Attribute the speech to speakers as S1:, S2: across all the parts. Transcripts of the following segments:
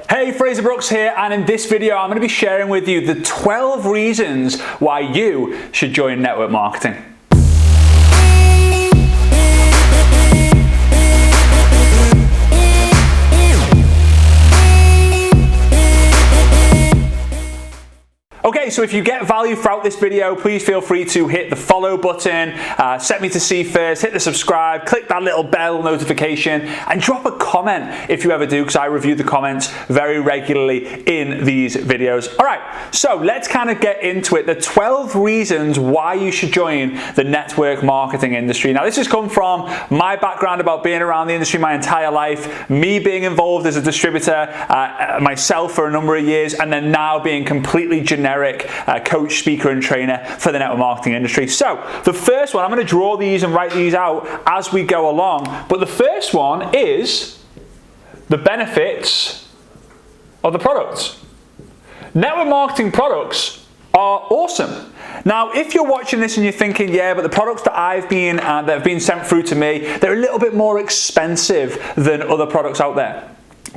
S1: Hey, Frazer Brookes here, and in this video I'm going to be sharing with you the 12 reasons why you should join network marketing. Okay, so if you get value throughout this video, please feel free to hit the follow button, set me to see first, hit the subscribe, click that little bell notification, and drop a comment if you ever do, because I review the comments very regularly in these videos. All right, so let's kind of get into it. The 12 reasons why you should join the network marketing industry. Now, this has come from my background about being around the industry my entire life, me being involved as a distributor myself for a number of years, and then now being completely generic coach, speaker, and trainer for the network marketing industry. So the first one, I'm going to draw these and write these out as we go along, but the first one is the benefits of the products. Network marketing products are awesome. Now, if you're watching this and you're thinking, yeah, but the products that that have been sent through to me, they're a little bit more expensive than other products out there.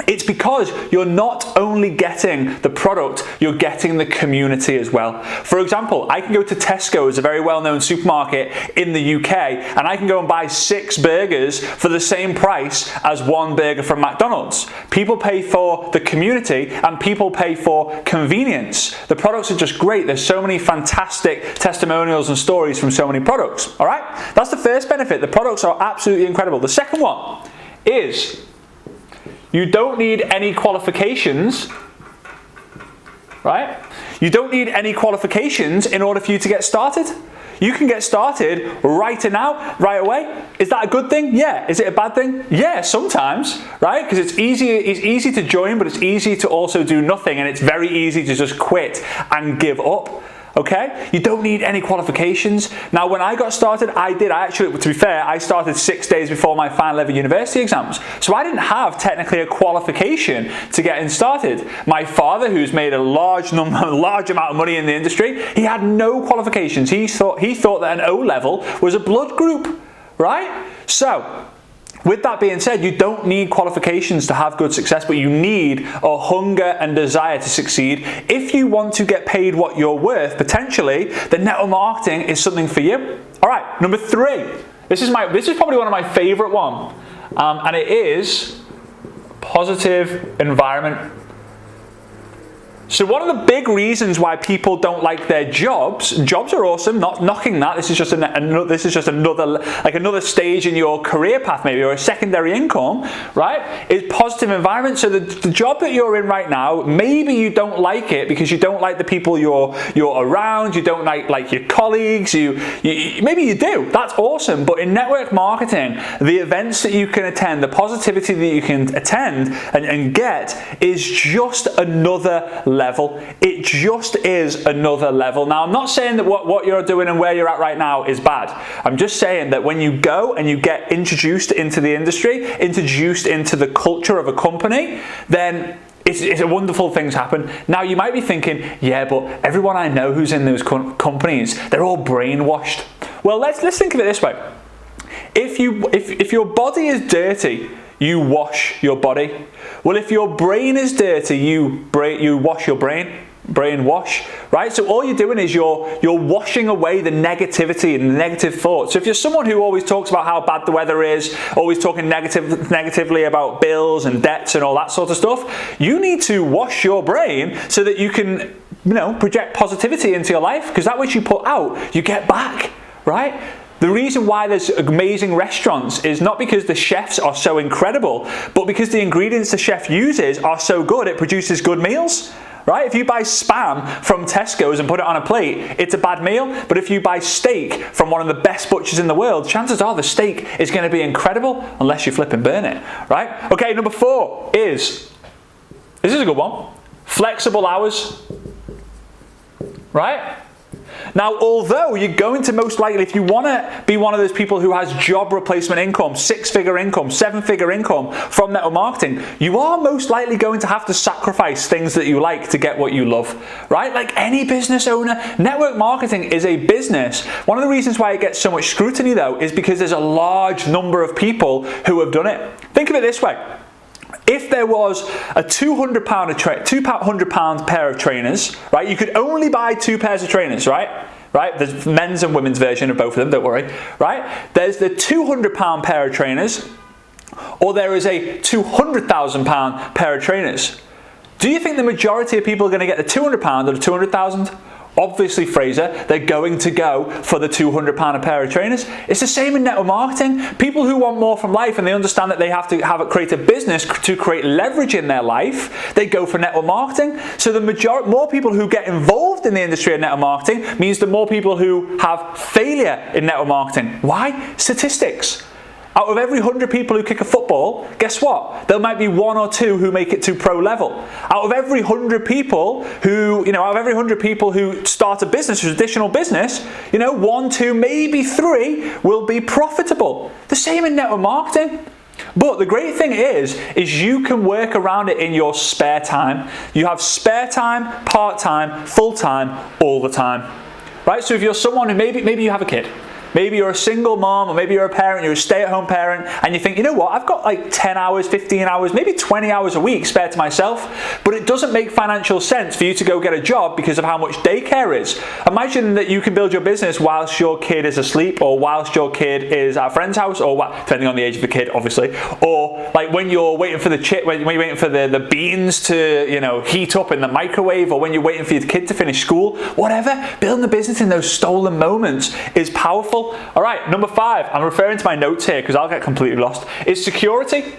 S1: It's because you're not only getting the product, you're getting the community as well. For example, I can go to Tesco's, a very well-known supermarket in the UK, and I can go and buy 6 burgers for the same price as 1 burger from McDonald's. People pay for the community and people pay for convenience. The products are just great. There's so many fantastic testimonials and stories from so many products. All right? That's the first benefit. The products are absolutely incredible. The second one is you don't need any qualifications, right? You don't need any qualifications in order for you to get started. You can get started right away. Is that a good thing? Yeah. Is it a bad thing? Yeah, sometimes, right? Because it's easy to join, but it's easy to also do nothing, and it's very easy to just quit and give up. Okay? You don't need any qualifications. Now, when I got started, to be fair, I started 6 days before my final ever university exams. So I didn't have technically a qualification to getting started. My father, who's made a large amount of money in the industry, he had no qualifications. He thought that an O level was a blood group, right? So, with that being said, you don't need qualifications to have good success, but you need a hunger and desire to succeed. If you want to get paid what you're worth, potentially, then network marketing is something for you. All right, number 3. This is probably one of my favorite ones, and it is positive environment. So one of the big reasons why people don't like their jobs are awesome, not knocking that. This is just another stage in your career path, maybe, or a secondary income, right? Is positive environment. So the job that you're in right now, maybe you don't like it because you don't like the people you're around. You don't like your colleagues. Maybe you do. That's awesome. But in network marketing, the events that you can attend, the positivity that you can attend and get is just another level. It just is another level. Now, I'm not saying that what you're doing and where you're at right now is bad. I'm just saying that when you go and you get introduced into the industry, introduced into the culture of a company, then it's a wonderful things happen. Now, you might be thinking, yeah, but everyone I know who's in those companies, they're all brainwashed. Well, let's think of it this way. If your body is dirty, you wash your body. Well, if your brain is dirty, you wash your brain. Brain wash, right? So all you're doing is you're washing away the negativity and the negative thoughts. So if you're someone who always talks about how bad the weather is, always talking negatively about bills and debts and all that sort of stuff, you need to wash your brain so that you can, project positivity into your life, because that which you put out, you get back, right? The reason why there's amazing restaurants is not because the chefs are so incredible, but because the ingredients the chef uses are so good, it produces good meals, right? If you buy Spam from Tesco's and put it on a plate, it's a bad meal. But if you buy steak from one of the best butchers in the world, chances are the steak is going to be incredible, unless you flip and burn it, right? Okay, number 4 is, this is a good one, flexible hours, right? Now, although you're going to most likely, if you want to be one of those people who has job replacement income, 6-figure income, 7-figure income from network marketing, you are most likely going to have to sacrifice things that you like to get what you love, right? Like any business owner, network marketing is a business. One of the reasons why it gets so much scrutiny, though, is because there's a large number of people who have done it. Think of it this way. If there was a £200 pair of trainers, right? You could only buy 2 pairs of trainers, right? Right? There's men's and women's version of both of them, don't worry, right? There's the £200 pair of trainers, or there is a £200,000 pair of trainers. Do you think the majority of people are going to get the £200 or the 200,000? Obviously, Frazer, they're going to go for the £200 a pair of trainers. It's the same in network marketing. People who want more from life and they understand that they have to create a business to create leverage in their life, they go for network marketing. So the more people who get involved in the industry of network marketing means the more people who have failure in network marketing. Why? Statistics. Out of every 100 people who kick a football, guess what? There might be 1 or 2 who make it to pro level. Out of every 100 people who, start a business, a traditional business, 1, 2, maybe 3 will be profitable. The same in network marketing. But the great thing is you can work around it in your spare time. You have spare time, part-time, full-time, all the time. Right? So if you're someone who maybe you have a kid. Maybe you're a single mom, or maybe you're a parent, you're a stay-at-home parent, and you think, you know what, I've got like 10 hours, 15 hours, maybe 20 hours a week spare to myself, but it doesn't make financial sense for you to go get a job because of how much daycare is. Imagine that you can build your business whilst your kid is asleep, or whilst your kid is at a friend's house, or depending on the age of the kid, obviously, or like when you're waiting for when you're waiting for the beans to, heat up in the microwave, or when you're waiting for your kid to finish school, whatever. Building the business in those stolen moments is powerful. All right, number 5, I'm referring to my notes here because I'll get completely lost, is security.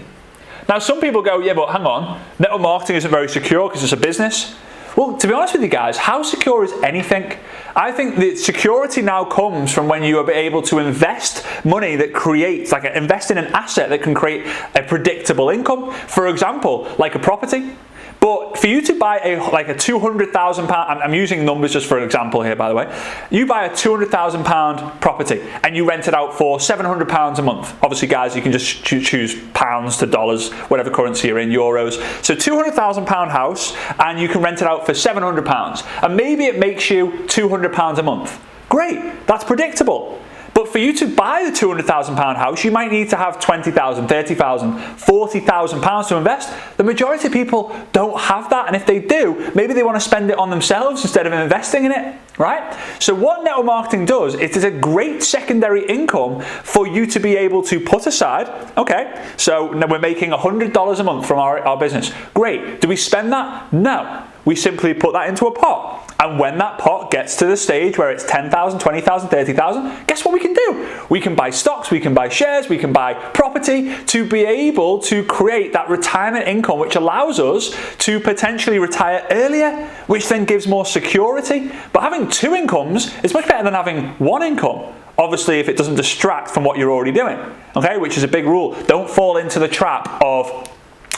S1: Now, some people go, yeah, but hang on, network marketing isn't very secure because it's a business. Well, to be honest with you guys, how secure is anything? I think that security now comes from when you are able to invest money that creates, invest in an asset that can create a predictable income. For example, like a property. But for you to buy a £200,000, I'm using numbers just for an example here, by the way. You buy a £200,000 property and you rent it out for £700 a month. Obviously, guys, you can just choose pounds to dollars, whatever currency you're in, euros. So £200,000 house, and you can rent it out for £700. And maybe it makes you £200 a month. Great, that's predictable. But for you to buy the £200,000 house, you might need to have £20,000, £30,000, £40,000 to invest. The majority of people don't have that, and if they do, maybe they want to spend it on themselves instead of investing in it, right? So what network marketing does, it is a great secondary income for you to be able to put aside. Okay, so now we're making $100 a month from our business. Great. Do we spend that? No. We simply put that into a pot. And when that pot gets to the stage where it's 10,000, 20,000, 30,000, guess what we can do? We can buy stocks, we can buy shares, we can buy property to be able to create that retirement income, which allows us to potentially retire earlier, which then gives more security. But having 2 incomes is much better than having 1 income. Obviously, if it doesn't distract from what you're already doing, okay, which is a big rule. Don't fall into the trap of,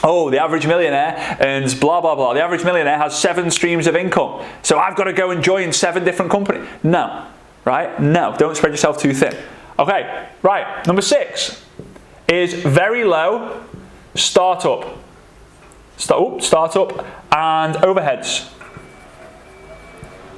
S1: oh, the average millionaire earns blah, blah, blah. The average millionaire has 7 streams of income, so I've got to go and join 7 different companies. No, right? No, don't spread yourself too thin. Okay, right. Number 6 is very low startup and overheads.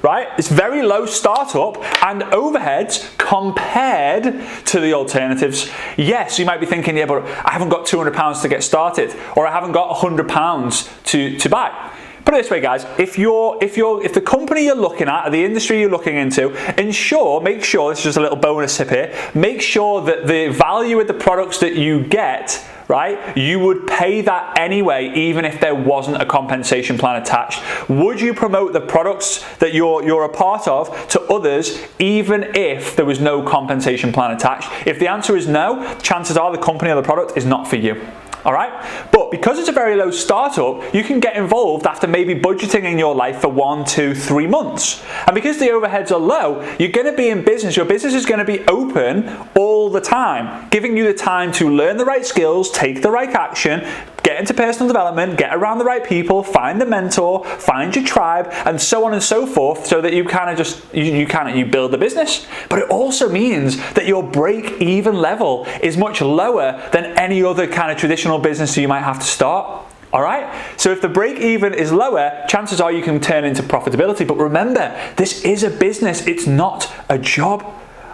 S1: Right? It's very low startup and overheads compared to the alternatives. Yes, you might be thinking, yeah, but I haven't got £200 to get started, or I haven't got £100 to buy. Put it this way, guys, if the company you're looking at, or the industry you're looking into, make sure, this is just a little bonus tip here, make sure that the value of the products that you get, right, you would pay that anyway, even if there wasn't a compensation plan attached. Would you promote the products that you're a part of to others, even if there was no compensation plan attached? If the answer is no, chances are the company or the product is not for you. All right? But because it's a very low startup, you can get involved after maybe budgeting in your life for 1, 2, 3 months. And because the overheads are low, you're going to be in business. Your business is going to be open all the time, giving you the time to learn the right skills, take the right action, get into personal development, get around the right people, find a mentor, find your tribe, and so on and so forth, so that you kind of just, you build the business. But it also means that your break-even level is much lower than any other kind of traditional business you might have to start. All right? So if the break-even is lower, chances are you can turn into profitability. But remember, this is a business. It's not a job.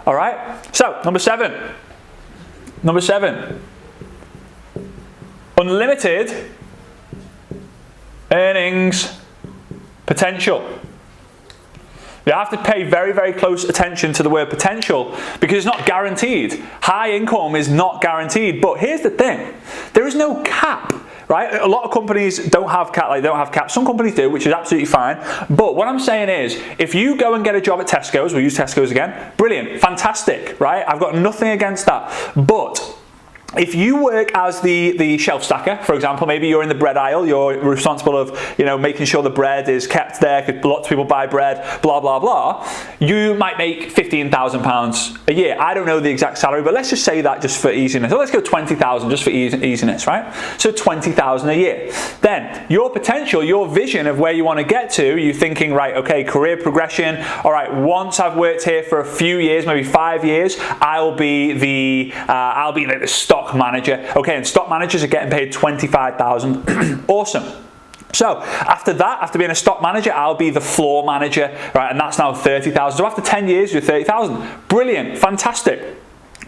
S1: All right? So, number 7. Unlimited earnings potential. You have to pay very, very close attention to the word potential because it's not guaranteed. High income is not guaranteed, but here's the thing. There is no cap, right? A lot of companies don't have cap, like they don't have caps. Some companies do, which is absolutely fine. But what I'm saying is, if you go and get a job at Tesco's, we'll use Tesco's again, brilliant, fantastic, right? I've got nothing against that. But if you work as the shelf stacker, for example, maybe you're in the bread aisle, you're responsible of, making sure the bread is kept there because lots of people buy bread, blah, blah, blah. You might make £15,000 a year. I don't know the exact salary, but let's just say that just for easiness. So let's go 20,000 just for easiness, right? So 20,000 a year. Then your potential, your vision of where you want to get to, you're thinking, right, okay, career progression. All right, once I've worked here for a few years, maybe 5 years, I'll be the stock manager. Okay, and stock managers are getting paid 25,000. Awesome. So after that, after being a stock manager, I'll be the floor manager, right? And that's now 30,000. So after 10 years, you're 30,000. Brilliant, fantastic.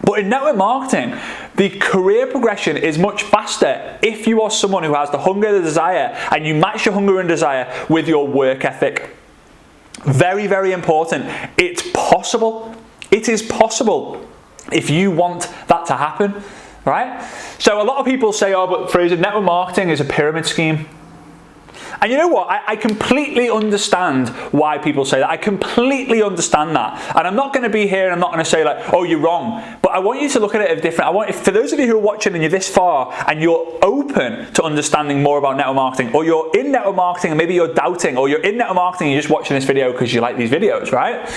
S1: But in network marketing, the career progression is much faster if you are someone who has the hunger, the desire, and you match your hunger and desire with your work ethic. Very, very important. It's possible. It is possible if you want that to happen. Right? So a lot of people say, oh, but Frazer, network marketing is a pyramid scheme. And you know what? I completely understand why people say that. I completely understand that. And I'm not going to be here and I'm not going to say like, oh, you're wrong. But I want you to look at it different. For those of you who are watching and you're this far and you're open to understanding more about network marketing, or you're in network marketing and maybe you're doubting, or you're in network marketing and you're just watching this video because you like these videos, right?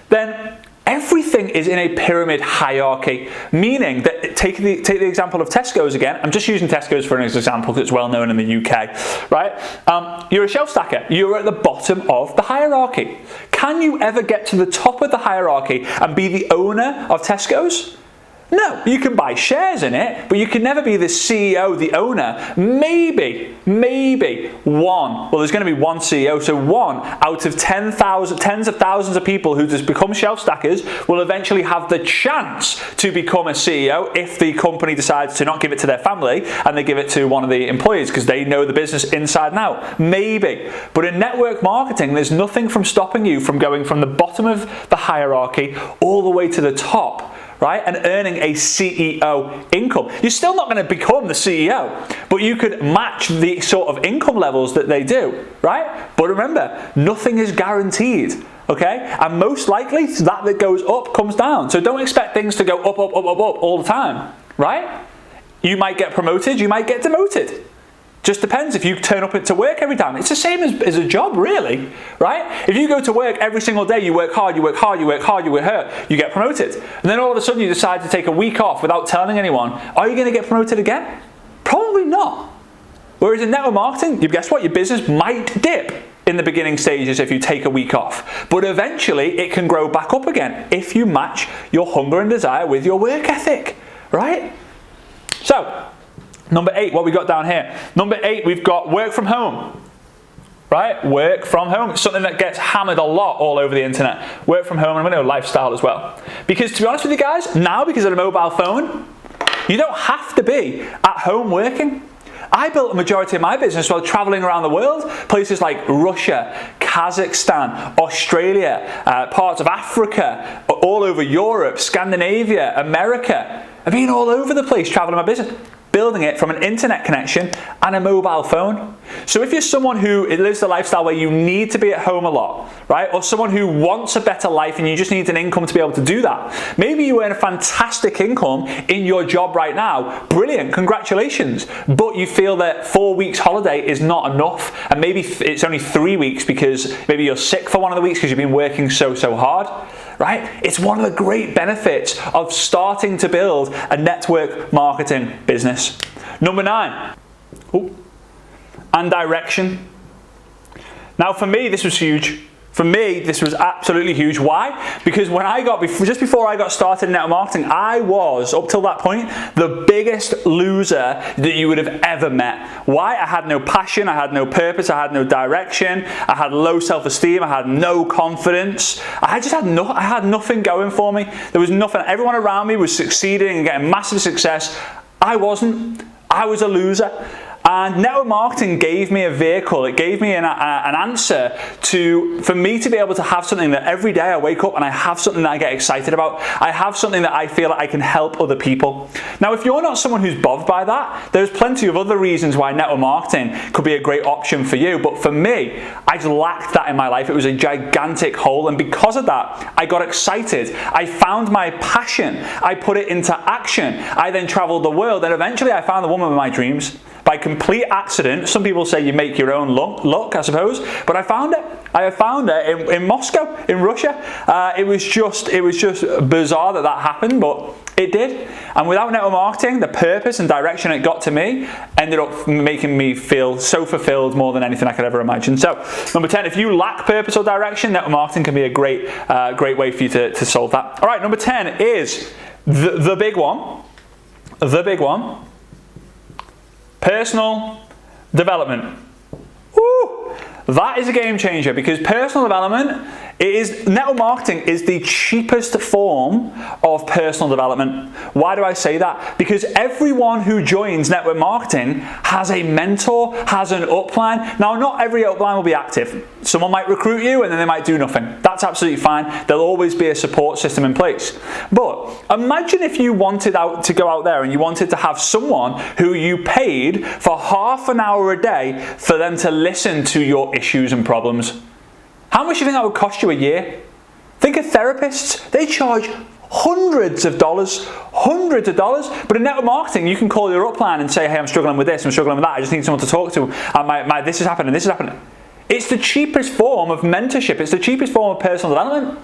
S1: Then everything is in a pyramid hierarchy, meaning that take the example of Tesco's again. I'm just using Tesco's for an example because it's well known in the UK, right? You're a shelf stacker. You're at the bottom of the hierarchy. Can you ever get to the top of the hierarchy and be the owner of Tesco's? No, you can buy shares in it, but you can never be the CEO, the owner. Maybe one. Well, there's going to be one CEO, so one out of tens of thousands of people who just become shelf stackers will eventually have the chance to become a CEO if the company decides to not give it to their family and they give it to one of the employees because they know the business inside and out. Maybe. But in network marketing, there's nothing from stopping you from going from the bottom of the hierarchy all the way to the top. Right? And earning a CEO income. You're still not going to become the CEO, but you could match the sort of income levels that they do, right? But remember, nothing is guaranteed, okay? And most likely, that goes up comes down. So don't expect things to go up all the time, right? You might get promoted, you might get demoted. Just depends if you turn up to work every time. It's the same as a job, really, right? If you go to work every single day, you work hard, you work hard, you work hard, you work hard, you get promoted. And then all of a sudden you decide to take a week off without telling anyone. Are you going to get promoted again? Probably not. Whereas in network marketing, guess what? Your business might dip in the beginning stages if you take a week off. But eventually it can grow back up again if you match your hunger and desire with your work ethic, right? So, number 8, what we got down here. Number 8, we've got work from home. Right? Work from home. It's something that gets hammered a lot all over the internet. Work from home, and I'm going to lifestyle as well. Because to be honest with you guys, now because of the mobile phone, you don't have to be at home working. I built a majority of my business while traveling around the world. Places like Russia, Kazakhstan, Australia, parts of Africa, all over Europe, Scandinavia, America. I've been all over the place traveling my business, building it from an internet connection and a mobile phone. So if you're someone who lives the lifestyle where you need to be at home a lot, right? Or someone who wants a better life and you just need an income to be able to do that. Maybe you earn a fantastic income in your job right now. Brilliant, congratulations. But you feel that 4 weeks holiday is not enough. And maybe it's only 3 weeks because maybe you're sick for one of the weeks because you've been working so hard. Right? It's one of the great benefits of starting to build a network marketing business. Number 9, and direction. Now for me, this was huge. For me, this was absolutely huge. Why? Because when just before I got started in network marketing, I was, up till that point, the biggest loser that you would have ever met. Why? I had no passion, I had no purpose, I had no direction, I had low self-esteem, I had no confidence. I had nothing going for me. There was nothing. Everyone around me was succeeding and getting massive success. I wasn't. I was a loser. And network marketing gave me a vehicle. It gave me an answer for me to be able to have something that every day I wake up and I have something that I get excited about. I have something that I feel like I can help other people. Now, if you're not someone who's bothered by that, there's plenty of other reasons why network marketing could be a great option for you. But for me, I just lacked that in my life. It was a gigantic hole. And because of that, I got excited. I found my passion. I put it into action. I then traveled the world, and eventually I found the woman of my dreams. By complete accident. Some people say you make your own luck, I suppose, but I found it. I found it in Moscow, in Russia. It was just bizarre that happened, but it did. And without network marketing, the purpose and direction it got to me ended up making me feel so fulfilled more than anything I could ever imagine. So, number 10, if you lack purpose or direction, network marketing can be a great way for you to solve that. All right, number 10 is the big one. The big one. Personal development. Woo! That is a game changer, because personal development network marketing is the cheapest form of personal development. Why do I say that? Because everyone who joins network marketing has a mentor, has an upline. Now, not every upline will be active. Someone might recruit you and then they might do nothing. That's absolutely fine. There'll always be a support system in place. But imagine if you wanted to go out there and you wanted to have someone who you paid for half an hour a day for them to listen to your issues and problems. How much do you think that would cost you a year? Think of therapists. They charge hundreds of dollars. But in network marketing, you can call your upline and say, hey, I'm struggling with this, I'm struggling with that, I just need someone to talk to. And this is happening, this is happening. It's the cheapest form of mentorship. It's the cheapest form of personal development.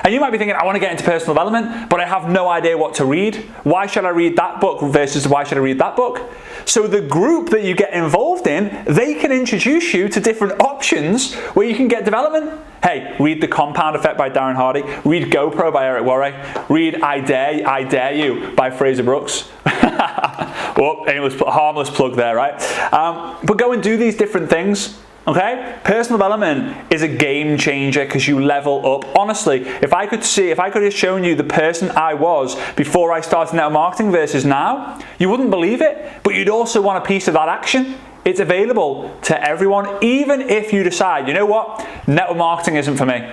S1: And you might be thinking, I want to get into personal development, but I have no idea what to read. Why should I read that book versus why should I read that book? So the group that you get involved in, they can introduce you to different options where you can get development. Hey, read The Compound Effect by Darren Hardy. Read GoPro by Eric Worre. Read I Dare You by Frazer Brookes. Well, harmless plug there, right? But go and do these different things. Okay? Personal development is a game changer because you level up. Honestly, if I could have shown you the person I was before I started network marketing versus now, you wouldn't believe it, but you'd also want a piece of that action. It's available to everyone, even if you decide, you know what, network marketing isn't for me.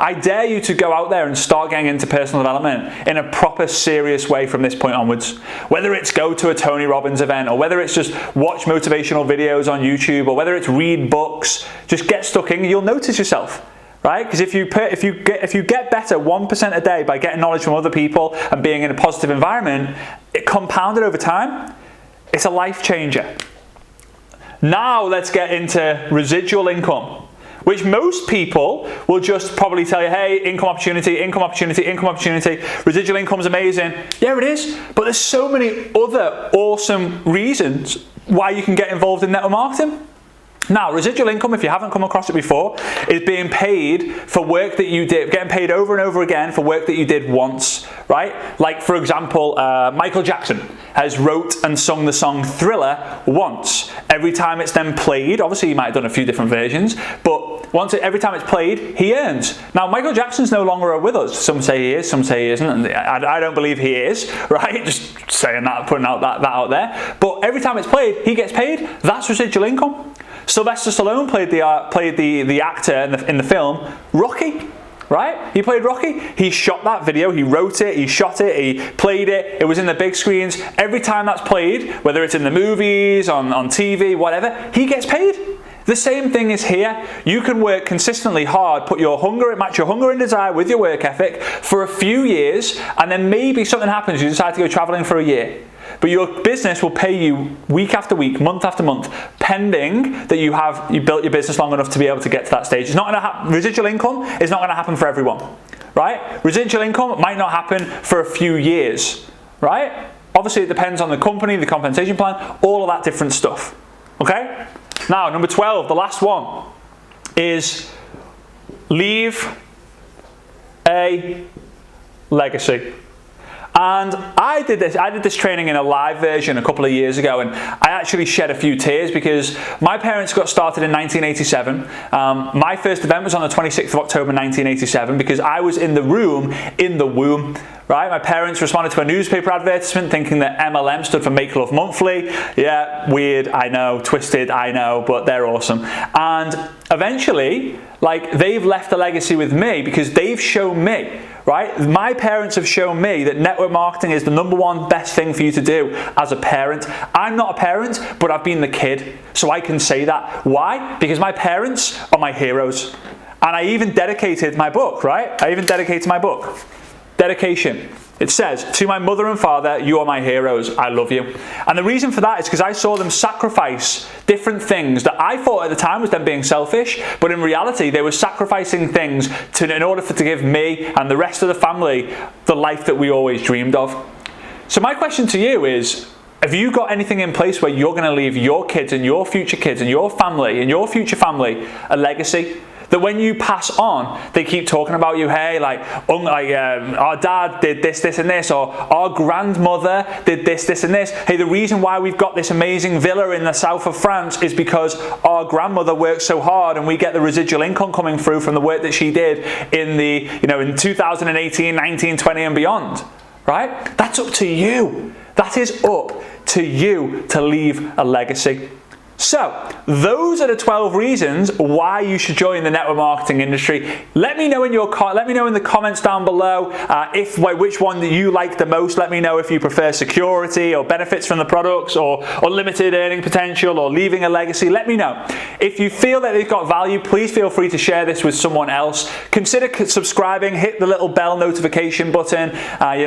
S1: I dare you to go out there and start getting into personal development in a proper, serious way from this point onwards. Whether it's go to a Tony Robbins event, or whether it's just watch motivational videos on YouTube, or whether it's read books, just get stuck in. You'll notice yourself, right? Because if you get better 1% a day by getting knowledge from other people and being in a positive environment, it compounded over time. It's a life changer. Now let's get into residual income, which most people will just probably tell you, hey, income opportunity, residual income's amazing. Yeah, it is, but there's so many other awesome reasons why you can get involved in network marketing. Now, residual income, if you haven't come across it before, is being paid for work that you did, getting paid over and over again for work that you did once, right? Like, for example, Michael Jackson has wrote and sung the song Thriller once. Every time it's then played, obviously he might have done a few different versions, but every time it's played, he earns. Now, Michael Jackson's no longer with us. Some say he is, some say he isn't. And I don't believe he is, right? Just saying that, putting that out there. But every time it's played, he gets paid. That's residual income. Sylvester Stallone played the actor in the film Rocky, right? He played Rocky. He shot that video. He wrote it. He shot it. He played it. It was in the big screens. Every time that's played, whether it's in the movies, on TV, whatever, he gets paid. The same thing is here. You can work consistently hard, match your hunger and desire with your work ethic for a few years, and then maybe something happens. You decide to go traveling for a year. But your business will pay you week after week, month after month, pending that you built your business long enough to be able to get to that stage. It's not going to happen. Residual income is not going to happen for everyone, right? Residual income might not happen for a few years, right? Obviously, it depends on the company, the compensation plan, all of that different stuff. Okay? Now, number 12, the last one, is leave a legacy. And I did this training in a live version a couple of years ago, and I actually shed a few tears because my parents got started in 1987. My first event was on the 26th of October 1987 because I was in the room in the womb. Right? My parents responded to a newspaper advertisement thinking that MLM stood for Make Love Monthly. Yeah, weird, I know, twisted, I know, but they're awesome. And eventually, like, they've left a legacy with me because they've shown me, right? My parents have shown me that network marketing is the #1 best thing for you to do as a parent. I'm not a parent, but I've been the kid, so I can say that. Why? Because my parents are my heroes. And I even dedicated my book, right? I even dedicated my book. Dedication. It says, to my mother and father, you are my heroes, I love you. And the reason for that is because I saw them sacrifice different things that I thought at the time was them being selfish, but in reality they were sacrificing things in order to give me and the rest of the family the life that we always dreamed of. So my question to you is, have you got anything in place where you're going to leave your kids and your future kids and your family and your future family a legacy? That when you pass on, they keep talking about you. Hey, our dad did this, this, and this, or our grandmother did this, this, and this. Hey, the reason why we've got this amazing villa in the south of France is because our grandmother worked so hard, and we get the residual income coming through from the work that she did in in 2018, 19, 20, and beyond. Right? That's up to you. That is up to you to leave a legacy. So, those are the 12 reasons why you should join the network marketing industry. Let me know in the comments down below which one that you like the most. Let me know if you prefer security or benefits from the products or unlimited earning potential or leaving a legacy. Let me know. If you feel that they've got value, please feel free to share this with someone else. Consider subscribing, hit the little bell notification button,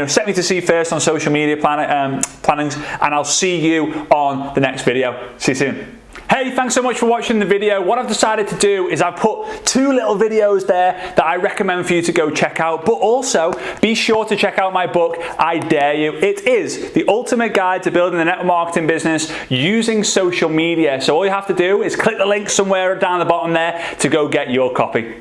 S1: set me to see first on social media plannings, and I'll see you on the next video. See you soon. Hey, thanks so much for watching the video. What I've decided to do is I've put 2 little videos there that I recommend for you to go check out, but also be sure to check out my book, I Dare You. It is the ultimate guide to building a network marketing business using social media. So all you have to do is click the link somewhere down the bottom there to go get your copy.